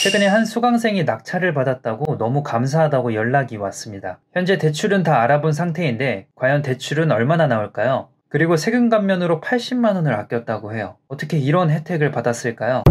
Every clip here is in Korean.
최근에 한 수강생이 낙찰을 받았다고 너무 감사하다고 연락이 왔습니다. 현재 대출은 다 알아본 상태인데 과연 대출은 얼마나 나올까요? 그리고 세금 감면으로 80만 원을 아꼈다고 해요. 어떻게 이런 혜택을 받았을까요?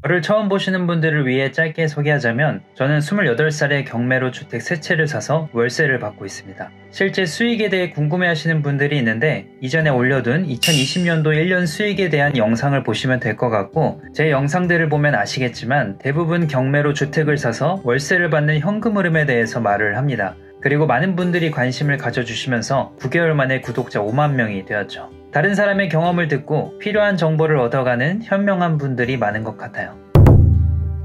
저를 처음 보시는 분들을 위해 짧게 소개하자면 저는 28살에 경매로 주택 3채를 사서 월세를 받고 있습니다. 실제 수익에 대해 궁금해하시는 분들이 있는데 이전에 올려둔 2020년도 1년 수익에 대한 영상을 보시면 될 것 같고, 제 영상들을 보면 아시겠지만 대부분 경매로 주택을 사서 월세를 받는 현금 흐름에 대해서 말을 합니다. 그리고 많은 분들이 관심을 가져주시면서 9개월 만에 구독자 5만 명이 되었죠. 다른 사람의 경험을 듣고 필요한 정보를 얻어가는 현명한 분들이 많은 것 같아요.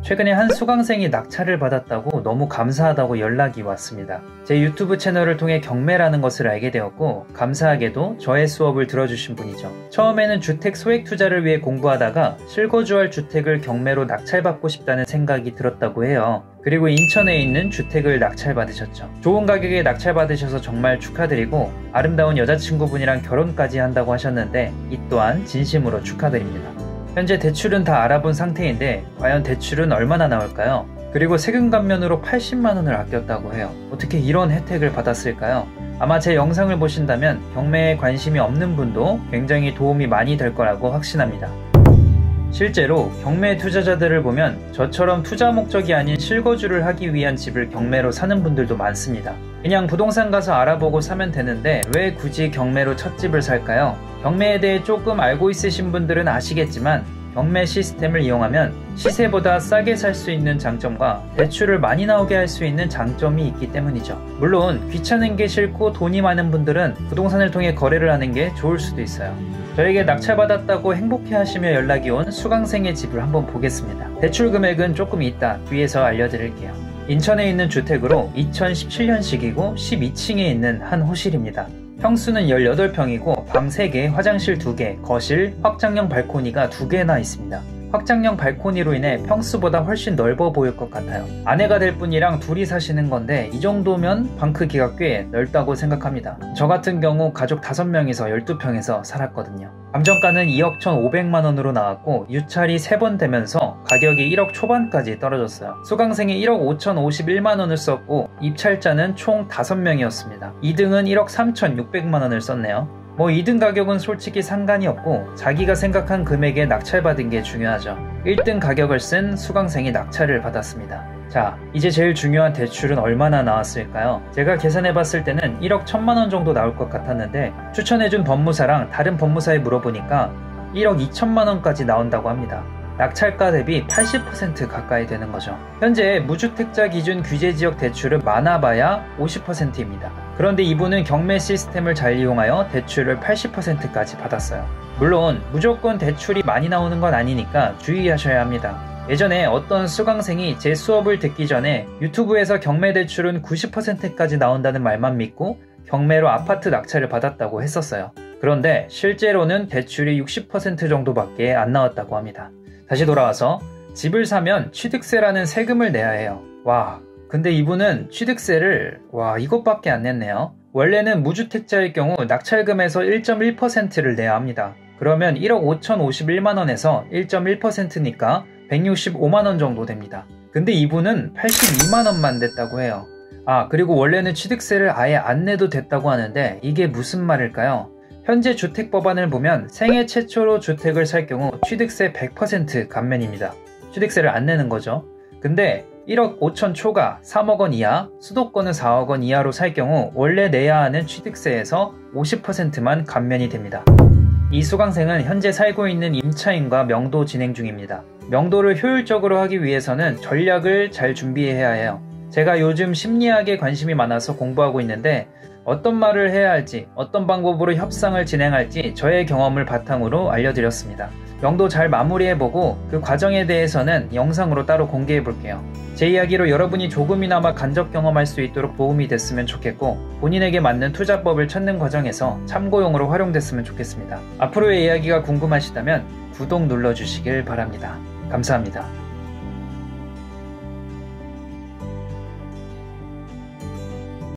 최근에 한 수강생이 낙찰을 받았다고 너무 감사하다고 연락이 왔습니다. 제 유튜브 채널을 통해 경매라는 것을 알게 되었고, 감사하게도 저의 수업을 들어주신 분이죠. 처음에는 주택 소액 투자를 위해 공부하다가 실거주할 주택을 경매로 낙찰받고 싶다는 생각이 들었다고 해요. 그리고 인천에 있는 주택을 낙찰받으셨죠. 좋은 가격에 낙찰받으셔서 정말 축하드리고 아름다운 여자친구분이랑 결혼까지 한다고 하셨는데 이 또한 진심으로 축하드립니다. 현재 대출은 다 알아본 상태인데 과연 대출은 얼마나 나올까요? 그리고 세금 감면으로 80만 원을 아꼈다고 해요. 어떻게 이런 혜택을 받았을까요? 아마 제 영상을 보신다면 경매에 관심이 없는 분도 굉장히 도움이 많이 될 거라고 확신합니다. 실제로 경매 투자자들을 보면 저처럼 투자 목적이 아닌 실거주를 하기 위한 집을 경매로 사는 분들도 많습니다. 그냥 부동산 가서 알아보고 사면 되는데 왜 굳이 경매로 첫 집을 살까요? 경매에 대해 조금 알고 있으신 분들은 아시겠지만 경매 시스템을 이용하면 시세보다 싸게 살 수 있는 장점과 대출을 많이 나오게 할 수 있는 장점이 있기 때문이죠. 물론 귀찮은 게 싫고 돈이 많은 분들은 부동산을 통해 거래를 하는 게 좋을 수도 있어요. 저에게 낙찰받았다고 행복해하시며 연락이 온 수강생의 집을 한번 보겠습니다. 대출 금액은 조금 이따 뒤에서 알려드릴게요. 인천에 있는 주택으로 2017년식이고 12층에 있는 한 호실입니다. 평수는 18평이고 방 3개, 화장실 2개, 거실, 확장형 발코니가 2개나 있습니다. 확장형 발코니로 인해 평수보다 훨씬 넓어 보일 것 같아요. 아내가 될 분이랑 둘이 사시는 건데 이 정도면 방 크기가 꽤 넓다고 생각합니다. 저 같은 경우 가족 5명이서 12평에서 살았거든요. 감정가는 2억 1,500만 원으로 나왔고 유찰이 3번 되면서 가격이 1억 초반까지 떨어졌어요. 수강생이 1억 5,051만 원을 썼고 입찰자는 총 5명이었습니다. 2등은 1억 3,600만 원을 썼네요. 2등 가격은 솔직히 상관이 없고 자기가 생각한 금액에 낙찰받은 게 중요하죠. 1등 가격을 쓴 수강생이 낙찰을 받았습니다. 자, 이제 제일 중요한 대출은 얼마나 나왔을까요? 제가 계산해봤을 때는 1억 1,000만 원 정도 나올 것 같았는데 추천해준 법무사랑 다른 법무사에 물어보니까 1억 2천만 원까지 나온다고 합니다. 낙찰가 대비 80% 가까이 되는 거죠. 현재 무주택자 기준 규제지역 대출은 많아봐야 50%입니다. 그런데 이분은 경매 시스템을 잘 이용하여 대출을 80%까지 받았어요. 물론 무조건 대출이 많이 나오는 건 아니니까 주의하셔야 합니다. 예전에 어떤 수강생이 제 수업을 듣기 전에 유튜브에서 경매 대출은 90%까지 나온다는 말만 믿고 경매로 아파트 낙찰을 받았다고 했었어요. 그런데 실제로는 대출이 60% 정도밖에 안 나왔다고 합니다. 다시 돌아와서 집을 사면 취득세라는 세금을 내야 해요. 와, 근데 이분은 취득세를 이것밖에 안 냈네요. 원래는 무주택자일 경우 낙찰금에서 1.1%를 내야 합니다. 그러면 1억 5,051만 원에서 1.1%니까 165만 원 정도 됩니다. 근데 이분은 82만 원만 냈다고 해요. 그리고 원래는 취득세를 아예 안 내도 됐다고 하는데 이게 무슨 말일까요? 현재 주택법안을 보면 생애 최초로 주택을 살 경우 취득세 100% 감면입니다. 취득세를 안 내는 거죠. 근데 1억 5천 초과 3억 원 이하, 수도권은 4억 원 이하로 살 경우 원래 내야 하는 취득세에서 50%만 감면이 됩니다. 이 수강생은 현재 살고 있는 임차인과 명도 진행 중입니다. 명도를 효율적으로 하기 위해서는 전략을 잘 준비해야 해요. 제가 요즘 심리학에 관심이 많아서 공부하고 있는데 어떤 말을 해야 할지, 어떤 방법으로 협상을 진행할지 저의 경험을 바탕으로 알려드렸습니다. 명도 잘 마무리해보고 그 과정에 대해서는 영상으로 따로 공개해볼게요. 제 이야기로 여러분이 조금이나마 간접 경험할 수 있도록 도움이 됐으면 좋겠고 본인에게 맞는 투자법을 찾는 과정에서 참고용으로 활용됐으면 좋겠습니다. 앞으로의 이야기가 궁금하시다면 구독 눌러주시길 바랍니다. 감사합니다.